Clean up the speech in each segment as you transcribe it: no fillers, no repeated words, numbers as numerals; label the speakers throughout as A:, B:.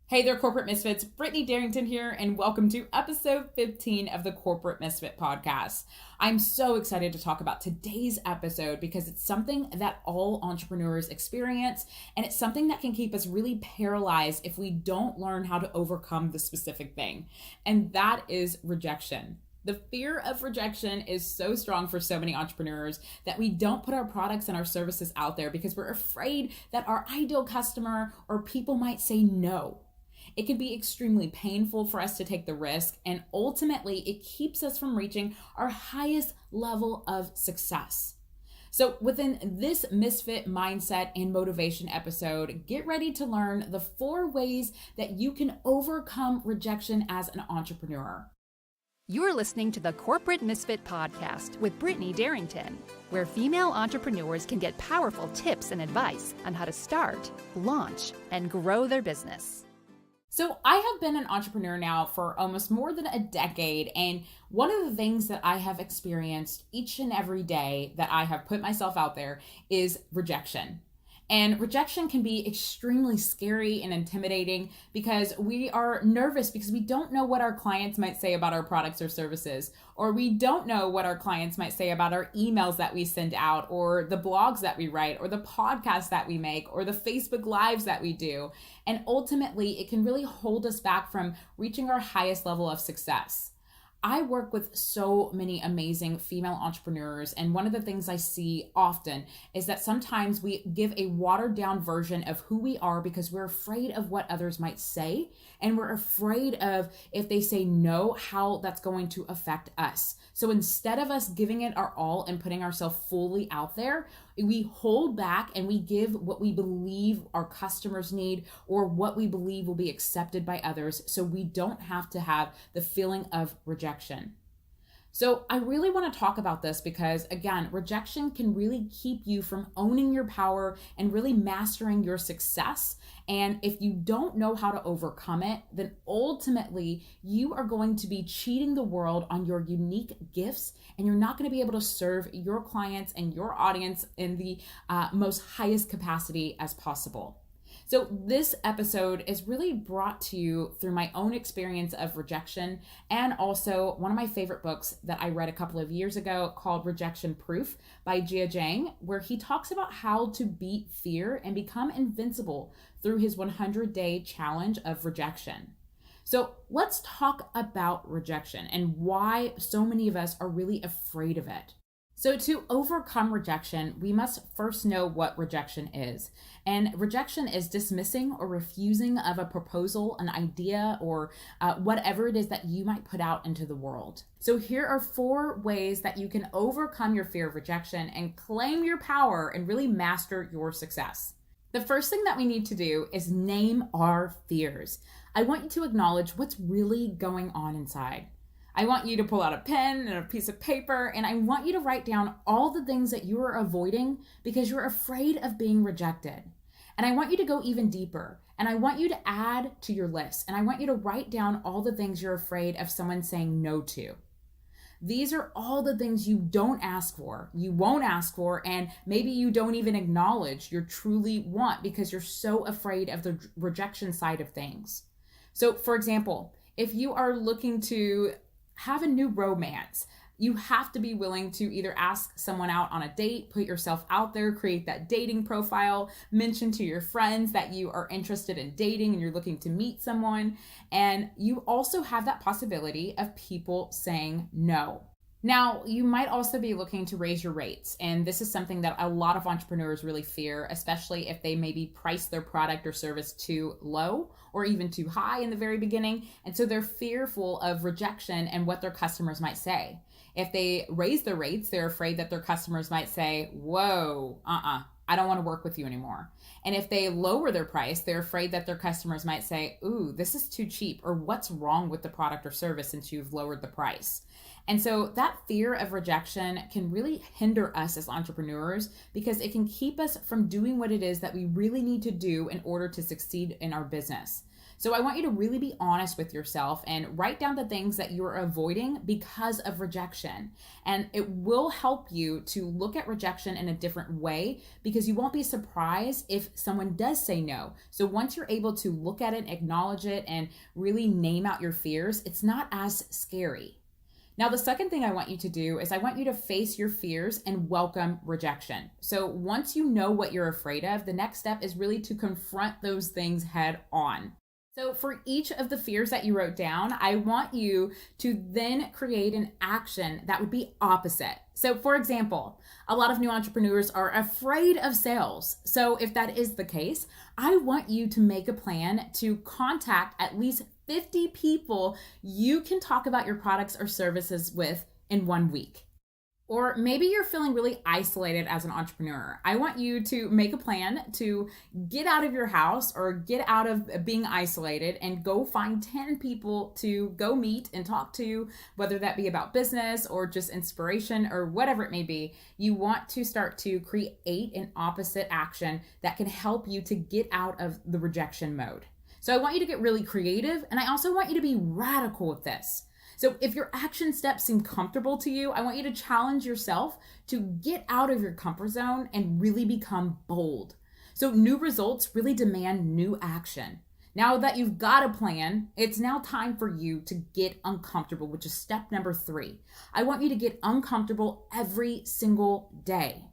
A: Hey there, Corporate Misfits. Brittany Darrington here, and welcome to episode 15 of the Corporate Misfit podcast. I'm so excited to talk about today's episode because it's something that all entrepreneurs experience, and it's something that can keep us really paralyzed if we don't learn how to overcome the specific thing, and that is rejection. The fear of rejection is so strong for so many entrepreneurs that we don't put our products and our services out there because we're afraid that our ideal customer or people might say no. It can be extremely painful for us to take the risk, and ultimately it keeps us from reaching our highest level of success. So within this Misfit mindset and motivation episode, get ready to learn the 4 ways that you can overcome rejection as an entrepreneur.
B: You're listening to the Corporate Misfit podcast with Brittany Darrington, where female entrepreneurs can get powerful tips and advice on how to start, launch, and grow their business.
A: So I have been an entrepreneur now for almost more than a decade, and one of the things that I have experienced each and every day that I have put myself out there is rejection. And rejection can be extremely scary and intimidating because we are nervous because we don't know what our clients might say about our products or services, or we don't know what our clients might say about our emails that we send out, or the blogs that we write, or the podcasts that we make, or the Facebook Lives that we do. And ultimately, it can really hold us back from reaching our highest level of success. I work with so many amazing female entrepreneurs, and one of the things I see often is that sometimes we give a watered down version of who we are because we're afraid of what others might say, and we're afraid of if they say no, how that's going to affect us. So instead of us giving it our all and putting ourselves fully out there, we hold back and we give what we believe our customers need or what we believe will be accepted by others, so we don't have to have the feeling of rejection. So I really want to talk about this because, again, rejection can really keep you from owning your power and really mastering your success. And if you don't know how to overcome it, then ultimately you are going to be cheating the world on your unique gifts, and you're not going to be able to serve your clients and your audience in the most highest capacity as possible. So this episode is really brought to you through my own experience of rejection, and also one of my favorite books that I read a couple of years ago called Rejection Proof by Jia Zhang, where he talks about how to beat fear and become invincible through his 100-day challenge of rejection. So let's talk about rejection and why so many of us are really afraid of it. So to overcome rejection, we must first know what rejection is. And rejection is dismissing or refusing of a proposal, an idea, or whatever it is that you might put out into the world. So here are 4 ways that you can overcome your fear of rejection and claim your power and really master your success. The first thing that we need to do is name our fears. I want you to acknowledge what's really going on inside. I want you to pull out a pen and a piece of paper, and I want you to write down all the things that you are avoiding because you're afraid of being rejected. And I want you to go even deeper, and I want you to add to your list, and I want you to write down all the things you're afraid of someone saying no to. These are all the things you don't ask for, you won't ask for, and maybe you don't even acknowledge you truly want because you're so afraid of the rejection side of things. So for example, if you are looking to have a new romance, you have to be willing to either ask someone out on a date, put yourself out there, create that dating profile, mention to your friends that you are interested in dating and you're looking to meet someone. And you also have that possibility of people saying no. Now, you might also be looking to raise your rates, and this is something that a lot of entrepreneurs really fear, especially if they maybe price their product or service too low or even too high in the very beginning, and so they're fearful of rejection and what their customers might say. If they raise their rates, they're afraid that their customers might say, whoa, I don't want to work with you anymore. And if they lower their price, they're afraid that their customers might say, ooh, this is too cheap, or what's wrong with the product or service since you've lowered the price? And so that fear of rejection can really hinder us as entrepreneurs because it can keep us from doing what it is that we really need to do in order to succeed in our business. So I want you to really be honest with yourself and write down the things that you're avoiding because of rejection. And it will help you to look at rejection in a different way because you won't be surprised if someone does say no. So once you're able to look at it, acknowledge it, and really name out your fears, it's not as scary. Now, the second thing I want you to do is I want you to face your fears and welcome rejection. So once you know what you're afraid of, the next step is really to confront those things head on. So for each of the fears that you wrote down, I want you to then create an action that would be opposite. So for example, a lot of new entrepreneurs are afraid of sales. So if that is the case, I want you to make a plan to contact at least 50 people you can talk about your products or services with in 1 week. Or maybe you're feeling really isolated as an entrepreneur. I want you to make a plan to get out of your house or get out of being isolated and go find 10 people to go meet and talk to, whether that be about business or just inspiration or whatever it may be. You want to start to create an opposite action that can help you to get out of the rejection mode. So I want you to get really creative, and I also want you to be radical with this. So if your action steps seem comfortable to you, I want you to challenge yourself to get out of your comfort zone and really become bold. So new results really demand new action. Now that you've got a plan, it's now time for you to get uncomfortable, which is step number 3. I want you to get uncomfortable every single day.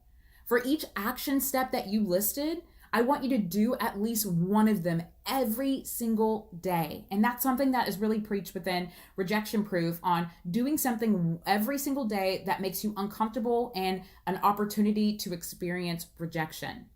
A: For each action step that you listed, I want you to do at least one of them every single day. And that's something that is really preached within Rejection Proof on doing something every single day that makes you uncomfortable and an opportunity to experience rejection.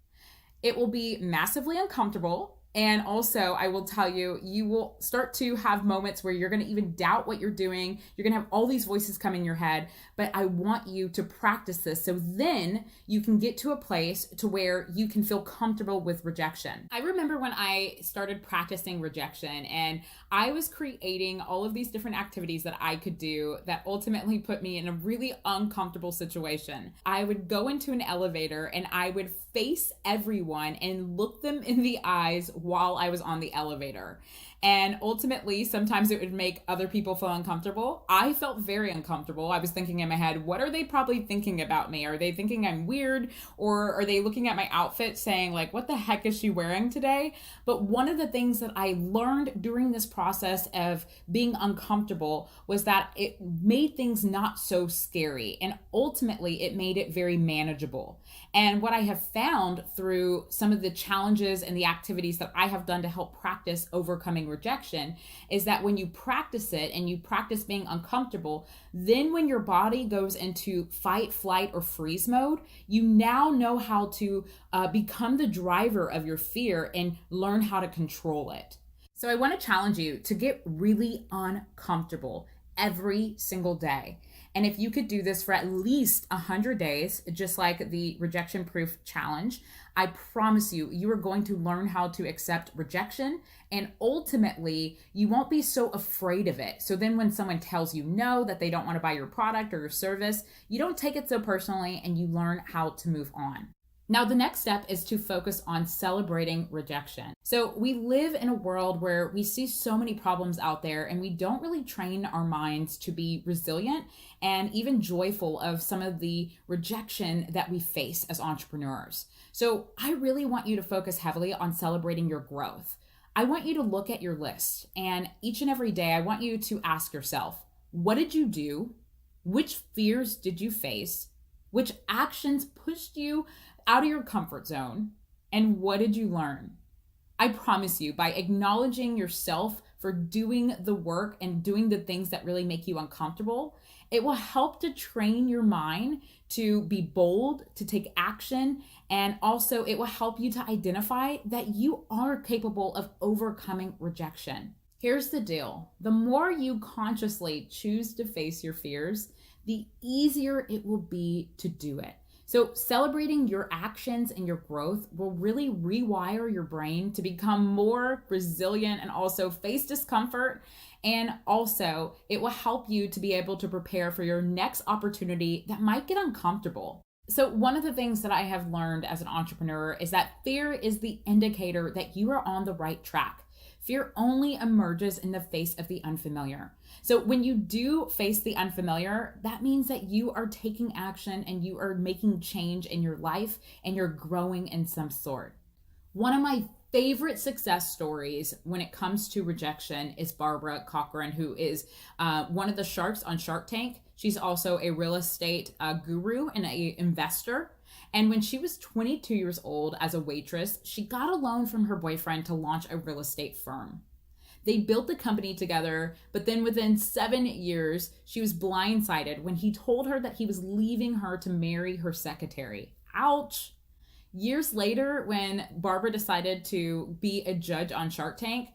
A: It will be massively uncomfortable. And also, I will tell you, you will start to have moments where you're going to even doubt what you're doing. You're going to have all these voices come in your head, but I want you to practice this so then you can get to a place to where you can feel comfortable with rejection. I remember when I started practicing rejection and I was creating all of these different activities that I could do that ultimately put me in a really uncomfortable situation. I would go into an elevator and I would face everyone and look them in the eyes while I was on the elevator. And ultimately, sometimes it would make other people feel uncomfortable. I felt very uncomfortable. I was thinking in my head, what are they probably thinking about me? Are they thinking I'm weird? Or are they looking at my outfit saying like, what the heck is she wearing today? But one of the things that I learned during this process of being uncomfortable was that it made things not so scary. And ultimately, it made it very manageable. And what I have found through some of the challenges and the activities that I have done to help practice overcoming rejection is that when you practice it and you practice being uncomfortable, then when your body goes into fight, flight, or freeze mode, you now know how to become the driver of your fear and learn how to control it. So I want to challenge you to get really uncomfortable every single day. And if you could do this for at least 100 days, just like the Rejection Proof Challenge, I promise you, you are going to learn how to accept rejection, and ultimately, you won't be so afraid of it. So then when someone tells you no, that they don't want to buy your product or your service, you don't take it so personally and you learn how to move on. Now, the next step is to focus on celebrating rejection. So we live in a world where we see so many problems out there and we don't really train our minds to be resilient and even joyful of some of the rejection that we face as entrepreneurs. So I really want you to focus heavily on celebrating your growth. I want you to look at your list, and each and every day, I want you to ask yourself, what did you do? Which fears did you face? Which actions pushed you out of your comfort zone? And what did you learn? I promise you, by acknowledging yourself for doing the work and doing the things that really make you uncomfortable, it will help to train your mind to be bold, to take action, and also it will help you to identify that you are capable of overcoming rejection. Here's the deal. The more you consciously choose to face your fears, the easier it will be to do it. So celebrating your actions and your growth will really rewire your brain to become more resilient and also face discomfort. And also it will help you to be able to prepare for your next opportunity that might get uncomfortable. So one of the things that I have learned as an entrepreneur is that fear is the indicator that you are on the right track. Fear only emerges in the face of the unfamiliar. So when you do face the unfamiliar, that means that you are taking action and you are making change in your life and you're growing in some sort. One of my favorite success stories when it comes to rejection is Barbara Cochran, who is one of the sharks on Shark Tank. She's also a real estate guru and an investor. And when she was 22 years old as a waitress, she got a loan from her boyfriend to launch a real estate firm. They built the company together, but then within 7 years, she was blindsided when he told her that he was leaving her to marry her secretary. Ouch! Years later, when Barbara decided to be a judge on Shark Tank,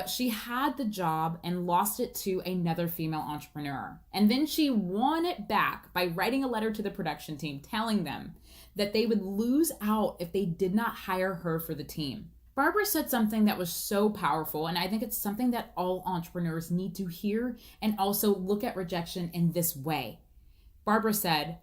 A: she had the job and lost it to another female entrepreneur. And then she won it back by writing a letter to the production team telling them that they would lose out if they did not hire her for the team. Barbara said something that was so powerful, and I think it's something that all entrepreneurs need to hear and also look at rejection in this way. Barbara said,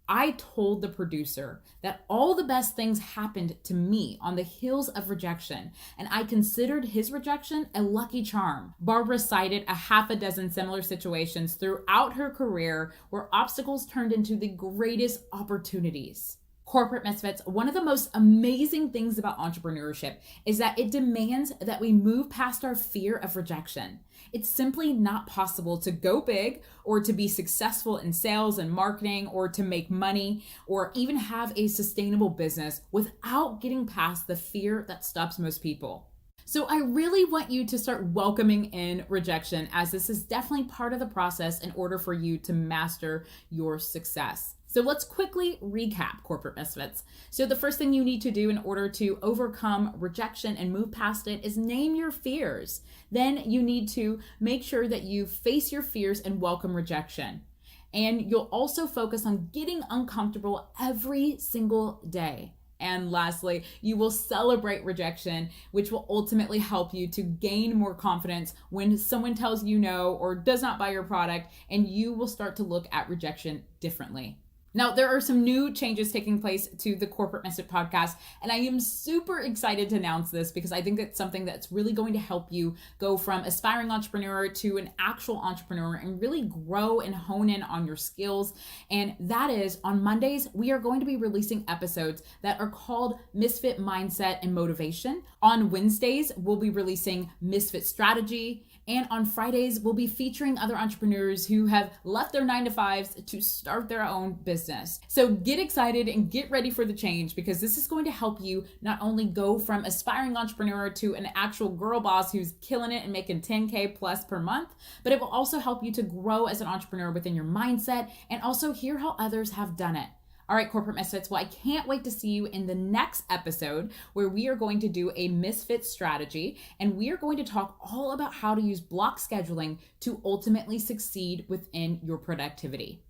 A: "I told the producer that all the best things happened to me on the heels of rejection, and I considered his rejection a lucky charm." Barbara cited a half a dozen similar situations throughout her career where obstacles turned into the greatest opportunities. Corporate Misfits, one of the most amazing things about entrepreneurship is that it demands that we move past our fear of rejection. It's simply not possible to go big or to be successful in sales and marketing or to make money or even have a sustainable business without getting past the fear that stops most people. So I really want you to start welcoming in rejection, as this is definitely part of the process in order for you to master your success. So let's quickly recap Corporate Misfits. So the first thing you need to do in order to overcome rejection and move past it is name your fears. Then you need to make sure that you face your fears and welcome rejection. And you'll also focus on getting uncomfortable every single day. And lastly, you will celebrate rejection, which will ultimately help you to gain more confidence when someone tells you no or does not buy your product, and you will start to look at rejection differently. Now, there are some new changes taking place to the Corporate Misfit podcast, and I am super excited to announce this because I think it's something that's really going to help you go from aspiring entrepreneur to an actual entrepreneur and really grow and hone in on your skills. And that is, on Mondays, we are going to be releasing episodes that are called Misfit Mindset and Motivation. On Wednesdays, we'll be releasing Misfit Strategy. And on Fridays, we'll be featuring other entrepreneurs who have left their 9-to-5s to start their own business. So get excited and get ready for the change, because this is going to help you not only go from aspiring entrepreneur to an actual girl boss who's killing it and making 10K plus per month, but it will also help you to grow as an entrepreneur within your mindset and also hear how others have done it. All right, Corporate Misfits, well, I can't wait to see you in the next episode where we are going to do a Misfit strategy, and we are going to talk all about how to use block scheduling to ultimately succeed within your productivity.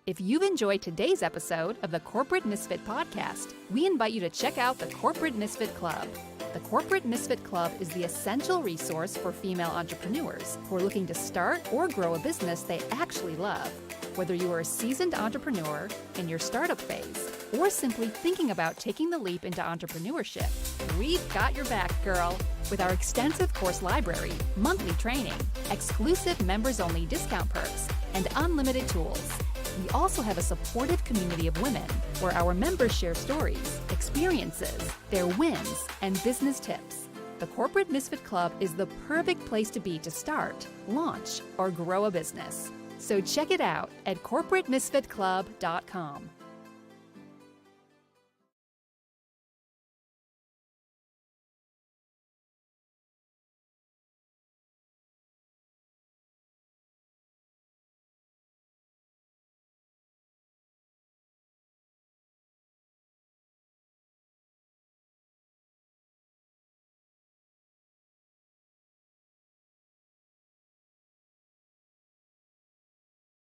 B: If you've enjoyed today's episode of the Corporate Misfit podcast, we invite you to check out the Corporate Misfit Club. The Corporate Misfit Club is the essential resource for female entrepreneurs who are looking to start or grow a business they actually love. Whether you are a seasoned entrepreneur in your startup phase or simply thinking about taking the leap into entrepreneurship, we've got your back, girl. With our extensive course library, monthly training, exclusive members-only discount perks, and unlimited tools. We also have a supportive community of women where our members share stories, experiences, their wins, and business tips. The Corporate Misfit Club is the perfect place to be to start, launch, or grow a business. So check it out at corporatemisfitclub.com.